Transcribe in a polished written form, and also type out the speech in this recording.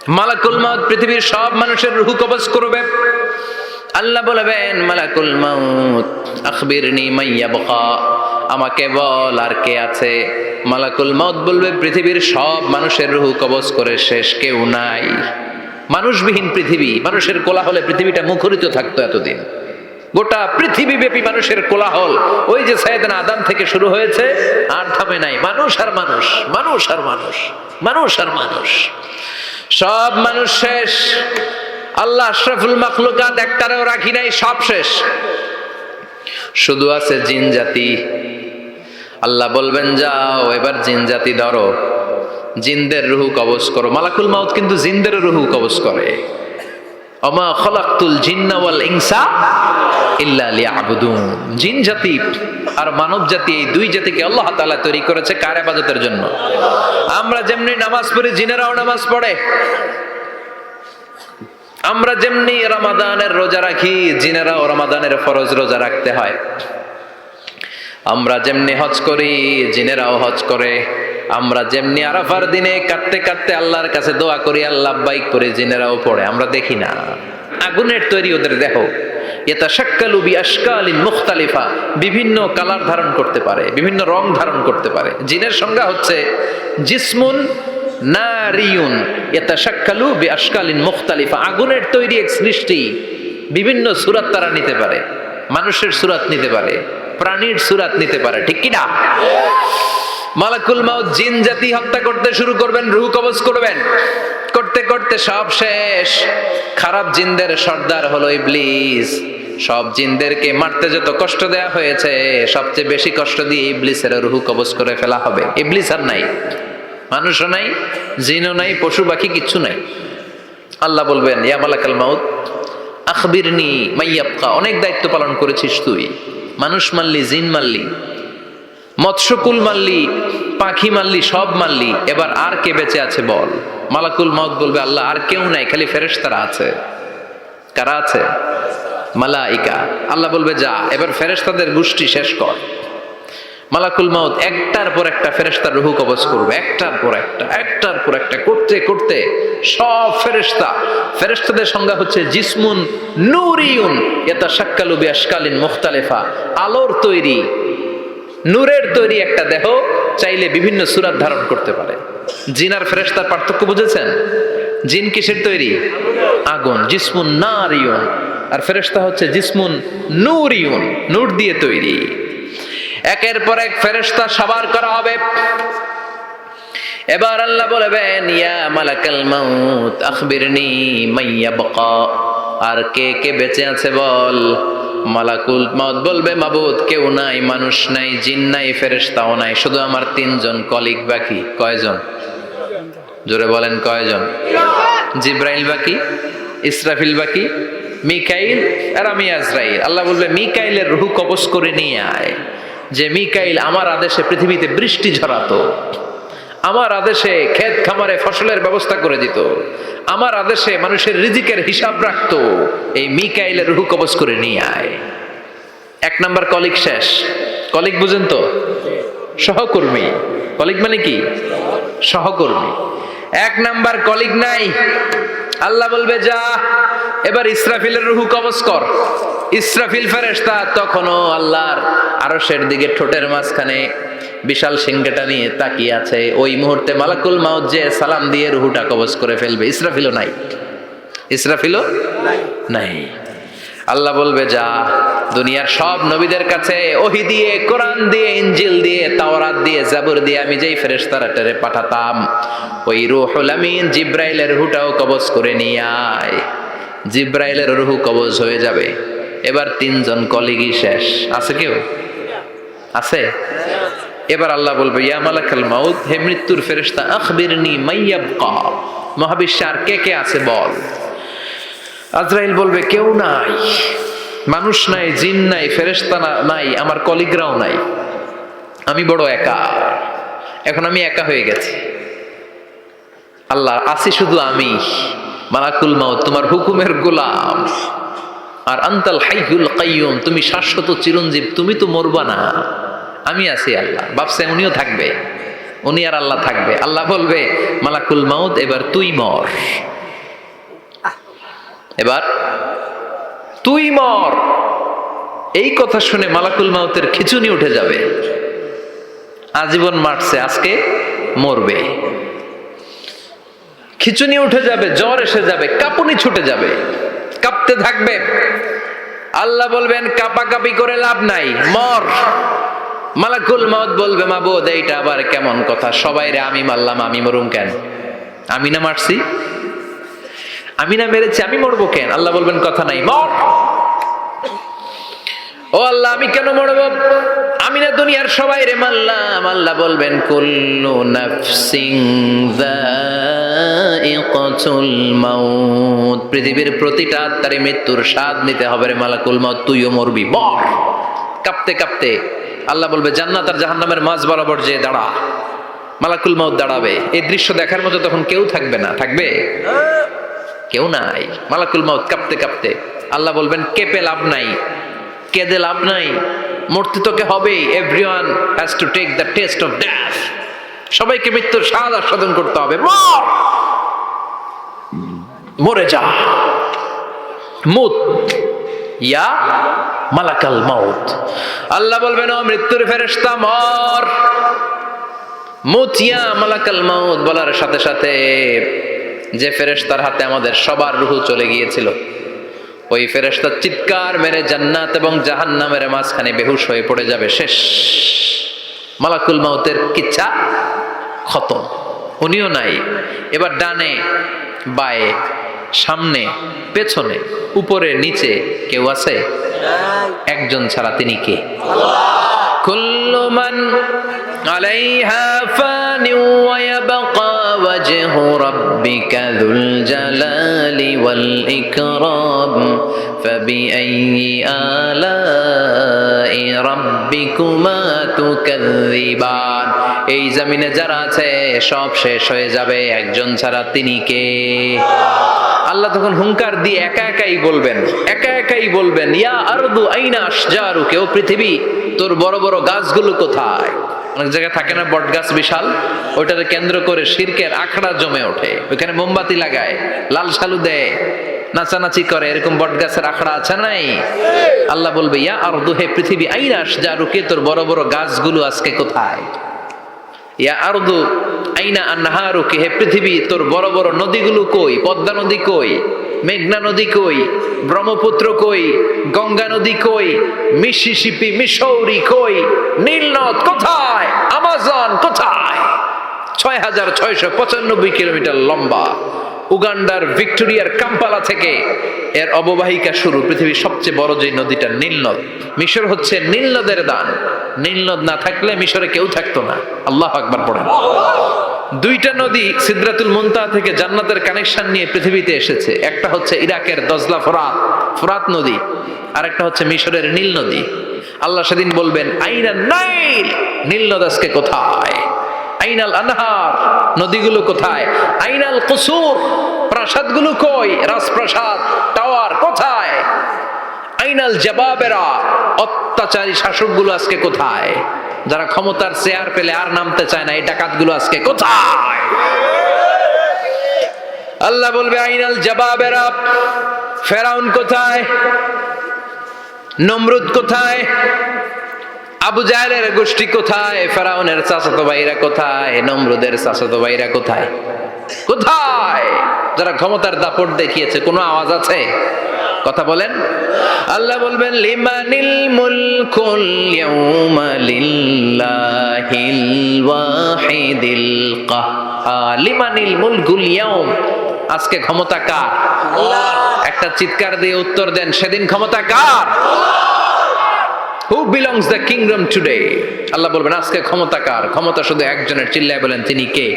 মালাকুল মাউত পৃথিবীর সব মানুষের রূহ কবজ করবে। আল্লাহ বলবেন, মালাকুল মাউত আখবিরনি মাইয়াবকা, আমাকে বল আর কে আছে। মালাকুল মাউত বলবে, পৃথিবীর সব মানুষের রূহ কবজ করে শেষ, কেউ নাই। মানুষবিহীন পৃথিবী, মানুষের কোলাহলে পৃথিবীটা মুখরিত থাকতো এতদিন। গোটা পৃথিবীব্যাপী মানুষের কোলাহল, ওই যে সাইয়েদনা আদম থেকে শুরু হয়েছে, আর থামে নাই। মানুষ আর মানুষ, মানুষ আর মানুষ, মানুষ আর মানুষ, সব মানুষ শেষ। আল্লাহ আশরাফুল মাখলুকাত একটারেও রাখি নাই, সব শেষ। শুধু আছে জিন জাতি। আল্লাহ বলবেন, যাও এবার জিন জাতি ধরো, জিনদের রূহ কবজ করো। মালাকুল মাউত কিন্তু জিনদের রূহ কবজ করে। ওমা খলাকতুল জিন্না ওয়াল ইনসা ইল্লা লিয়াবুদুন। জিন জাতি আর মানব জাতি, এই দুই জাতিকে আল্লাহ তাআলা তৈরি করেছে কার ইবাদতের জন্য? আমরা যেমনি নামাজ পড়ি, জিনেরাও নামাজ পড়ে। আমরা যেমনি রমাদানের রোজা রাখি, জিনেরাও রমাদানের ফরজ রোজা রাখতে হয়। আমরা যেমনি হজ করি, জিনেরাও হজ করে। আমরা যেমনি আরাফার দিনে কাঁদতে কাঁদতে আল্লাহর কাছে দোয়া করি, আল্লাহ লাব্বাইক করে, জিনেরাও পড়ে। আমরা দেখি না। আগুনের তৈরি ওদের দেহ, ইয়াতাশাক্কালু বিআশকালিন মুখতালিফা, বিভিন্ন কালার ধারণ করতে পারে, বিভিন্ন রং ধারণ করতে পারে। জিনের সংজ্ঞা হচ্ছে জিসমুন নারিয়ুন ইয়াতাশাক্কালু বিআশকালিন মুখতালিফা, আগুনের তৈরি এক সৃষ্টি। বিভিন্ন সূরত তারা নিতে পারে, মানুষের সূরত নিতে পারে, প্রাণীর সূরত নিতে পারে, ঠিক কি না? মালাকুল মাউত জিন জাতি হত্যা করতে শুরু করবেন, রূহ কবজ করবেন। করতে করতে সব শেষ। খারাপ জিনদের সর্দার হলো ইবলিস। সব জিনদেরকে মারতে যত কষ্ট দেয়া হয়েছে, সবচেয়ে বেশি কষ্ট দিয়ে ইবলিসের রূহ কবজ করে ফেলা হবে। ইবলিস আর নাই, মানুষও নাই, জিনও নাই, পশু পাখি কিচ্ছু নাই। আল্লাহ বলবেন, ইয়া মালাকুল মাউত আখবিরনি মাইয়াবকা, অনেক দায়িত্ব পালন করেছিস তুই। মানুষ মারলি, জিন মারলি, মৎস্যকুল মারলি, পাখি মারলি, সব মারলি, এবার আর কে বেঁচে আছে বল। মালাকুল মাউত বলবে, আল্লাহ আর কেউ নাই, খালি ফেরেশতারা আছে। কারা আছে? মালাইকা। আল্লাহ বলবে, যা এবার ফেরেশতাদের গোষ্ঠী শেষ কর। মালাকুল মাউত একটার পর একটা ফেরেশতার রূহ কবজ করবে, একটার পর একটা, একটার পর একটা করতে করতে সব ফেরেশতা। ফেরেশতাদের সংজ্ঞা হচ্ছে জিসমুন নূরিয়ুন ইয়াতাশাক্কালু বিআশকালিন মুখতালিফা, আলোর তৈরি, নূরের তৈরি একটা দেহ, চাইলে বিভিন্ন সূরত ধারণ করতে পারে। জিন আর ফেরেশতার পার্থক্য বুঝেছেন? জিন কিসের তৈরি? আগুন, জিসমুন নারিয়ুন। আর ফেরেশতা হচ্ছে জিসমুন নূরিয়ুন, নূর দিয়ে তৈরি। একের পর এক ফেরেশতা সবার করা হবে। এবার আল্লাহ বলবেন, ইয়া মালাকাল মাউত আখবিরনি মাইয়াবকা, আর কে কে বেঁচে আছে বল। মালাকুল মাউত বলবে, মাবুদ কেউ নাই, মানুষ নাই, জিন নাই, ফেরেশতাও নাই, শুধু আমার তিনজন কলিগ বাকি। কয়জন? জোরে বলেন, কয়জন? জিব্রাইল বাকি, ইসরাফিল বাকি, মিকাইল আর আমি আজরাইল। আল্লাহ বলবে, মিকাইলের রূহ কবজ করে নিয়ে আয়। যে মিকাইল আমার আদেশে পৃথিবীতে বৃষ্টি ঝরাতো, আমার আদেশে ক্ষেত খামারে ফসলের ব্যবস্থা করে দিত, আমার আদেশে মানুষের রিজিকের হিসাব রাখতো, এই মিকাইলের রূহ কবজ করে নিয়ে আয়। এক নাম্বার কলিগ শেষ। কলিগ বুঝেন তো? সহকর্মী। কলিগ মানে কি? সহকর্মী। এক নাম্বার কলিগ নাই। আল্লাহ বলবে, যা এবার ইসরাফিলের রূহ কবজ কর। ইসরাফিল ফেরেশতা তখনও আল্লাহর আরশের দিকে ঠোঁটের মাঝখানে বিশাল সিংহটা নিয়ে তাকিয়ে আছে। ওই মুহূর্তে মালাকুল মাউত যে সালাম দিয়ে রূহটা কবজ করে ফেলবে। ইসরাফিলও নাই, ইসরাফিলও নাই। আল্লাহ বলবে, যা দুনিয়ার সব নবীদের কাছে ওহী দিয়ে, কোরআন দিয়ে, ইনজিল দিয়ে, তাওরাত দিয়ে, জাবুর দিয়ে আমি যেই ফেরেশতারে পাঠাতাম, ওই রূহুল আমিন জিব্রাইলের রূহটাও কবজ করে নিয়ে আয়। জিব্রাইলের রূহ কবজ হয়ে যাবে। এবার তিনজন কলিগই শেষ। আছে কেউ? আছে? এবার আল্লাহ বলবে, ইয়া মালাকাল মাউত, হে মৃত্যুর ফেরেশতা, আখবিরনি মাইয়াবকা, মহাবিশ্বে আর কে কে আছে বল। আজরাইল বলবে, কেউ নাই, মানুষ নাই, জিন নাই, ফেরেশতা নাই, আমার কলিগরাও নাই, আমি বড় একা। এখন আমি একা হয়ে গেছি। আল্লাহ, আছি শুধু আমি। মালাকুল মাউত, তোমার হুকুমের গোলাম। আর আনতাল হাইয়ুল কাইয়ুম, তুমি শাশ্বত চিরঞ্জীব, তুমি তো মরবা না, আমি আছি। আল্লাহ ভাবছে উনিও থাকবে, উনি আর আল্লাহ থাকবে। আল্লাহ বলবে, মালাকুল মাউত এবার তুই মর। এবার তুই মর, এই কথা শুনে মালাকুল মাউতের খিচুনি উঠে যাবে। আজীবন মারছে, আজকে মরবে, খিচুনি উঠে যাবে, জ্বর এসে যাবে, কাঁপুনি ছুটে যাবে, কাঁপতে থাকবে। আল্লাহ বলবেন কাঁপাকাঁপি করে লাভ নাই, মর। মালাকুল মাউত বলবে মাবুদ এইটা আবার কেমন কথা, সবাই রে আমি মারলাম, আমি মরুম কেন? আমি না মারছি, আমি না মেরেছি, আমি মরবো কেন? আল্লাহ বলবেন কথা নাই, মর। ও আল্লাহ আমি কেন মরব? আমি না দুনিয়ার সবাই রে মারলাম। আল্লাহ বলবেন কুল্লু নাফসিন যায়িকাতুল মাউত, পৃথিবীর প্রতিটা আত্মারে মৃত্যুর স্বাদ নিতে হবে রে মালাকুল মাউত, তুইও মরবি, মর। কাঁপতে কাঁপতে আল্লাহ বলবে জান্নাত আর জাহান্নামের মাঝ বরাবর যে দাঁড়া। মালাকুল মাউত দাঁড়াবে, এই দৃশ্য দেখার মতো তখন কেউ থাকবে না, থাকবে কেউ নাই। মালাকুল মাউত কাঁপতে কাঁপতে, আল্লাহ বলবেন কেঁপে লাভ নাই, কেঁদে লাভ নাই, মরতে তোকে হবেই। Everyone has to take the test of death, সবাইকে মৃত্যুর স্বাদ আস্বাদন করতে হবে, মর, মরে যা। মুত ইয়া মালাকাল মাউত, আল্লাহ বলবেন ও মৃত্যুর ফেরেশতা মর। মুত ইয়া মালাকাল মাউত বলার সাথে সাথে যে ফেরেশতার হাতে আমাদের সবার রূহ চলে গিয়েছিল, ওই ফেরেশতা চিৎকার মেরে জান্নাত এবং জাহান্নামের মাঝখানে বেহুশ হয়ে পড়ে যাবে, শেষ। মালাকুল মাউতের কিচ্ছা খতম, উনিও নাই। এবার ডানে বায়ে সামনে পেছনে উপরে নিচে কেউ আছে? একজন ছাড়া, তিনি কে? কুল্লু মান আলাইহা ফানি ওয়া ইয়াবকা ওয়াজহু রাব্বিকা যুল জালালি ওয়াল ইকরাম ফাবিআইয়ি আলাই রাব্বিকুমা তুকাযযিবান। এই জমিনে যারা আছে সব শেষ হয়ে যাবে, একজন ছাড়া, তিনি কে? আল্লাহ তখন হুঙ্কার দিয়ে একা একাই বলবেন, একা একাই বলবেন ইয়া আরদু আইনা আশজারুকা, ও পৃথিবী তোর বড় বড় গাছগুলো কোথায়? অনেক জায়গায় থাকে না বট গাছ বিশাল, ওইটাকে কেন্দ্র করে শিরকের আখড়া জমে ওঠে, ওইখানে মোমবাতি লাগায়, লাল সালু দেয়, নাচানাচি করে, এরকম বট গাছের আখড়া আছে নাই? আল্লাহ বলবে ইয়া আরদু, হে পৃথিবী, আইনা আশজারুকা, তোর বড় বড় গাছগুলো আজকে কোথায়? ইয়া আরদু আইনা আনহারুকা, হে পৃথিবী তোর বড় বড় নদীগুলো কই? পদ্মা নদী কই? মেঘনা নদী কই? ব্রহ্মপুত্র কই? গঙ্গা নদী কই? মিসিসিপি, মিসৌরি কই? নীল নদ কোথায়? আমাজন কোথায়? ৬,৬৯৫ কিলোমিটার লম্বা, উগান্ডার ভিক্টোরিয়ার কাম্পালা থেকে এর অববাহিকা শুরু। পৃথিবীর সবচেয়ে বড় যে নদীটা নীল নদ, মিশর হচ্ছে নীল নদের দান। নীল নদ না থাকলে মিশরে কেউ থাকতো না। আল্লাহু আকবার পড়েন। দুইটা নদী সিদরাতুল মুনতাহা থেকে জান্নাতের কানেকশন নিয়ে পৃথিবীতে এসেছে, একটা হচ্ছে ইরাকের দজলা ফোরাত নদী, আর একটা হচ্ছে মিশরের নীল নদী। আল্লাহ সেদিন বলবেন আইনা নাইল, নীল নদ আজকে কোথায়? আইনাল আনহার, নদীগুলো কোথায়? আইনাল কুসুর, প্রাসাদগুলো কই? রাজপ্রাসাদ, টাওয়ার কোথায়? আইনাল জাবাবেরা, অত্যাচারী শাসকগুলো আজকে কোথায়? যারা ক্ষমতার চেয়ার পেলে আর নামতে চায় না, এই ডাকাতগুলো আজকে কোথায়? আল্লাহ বলবে আইনাল জাবাবেরা, ফেরাউন কোথায়? নমরুদ কোথায়? আবু জাহেলের গোষ্ঠী কোথায়? ফেরাউনের চাচাতো ভাইরা কোথায়? নমরুদের চাচাতো ভাইরা কোথায়? কোথায়? যারা ক্ষমতার দাপট দেখিয়েছে, কোনো আওয়াজ আছে? কথা বলেন। আল্লাহ বলবেন লিমানিল মুলকুল ইয়াউমা লিল্লাহিল ওয়াহিদিল কাহ্হার, লিমানিল মুলকুল ইয়াউম, আজকে ক্ষমতা কার? আল্লাহ। একটা চিৎকার দিয়ে উত্তর দেন, সেদিন ক্ষমতা কার? Who belongs the kingdom today? আল্লাহ বলবেন আজকে ক্ষমতা কার? ক্ষমতা শুধু একজনের, চিল্লায় বলেন তিনি কে?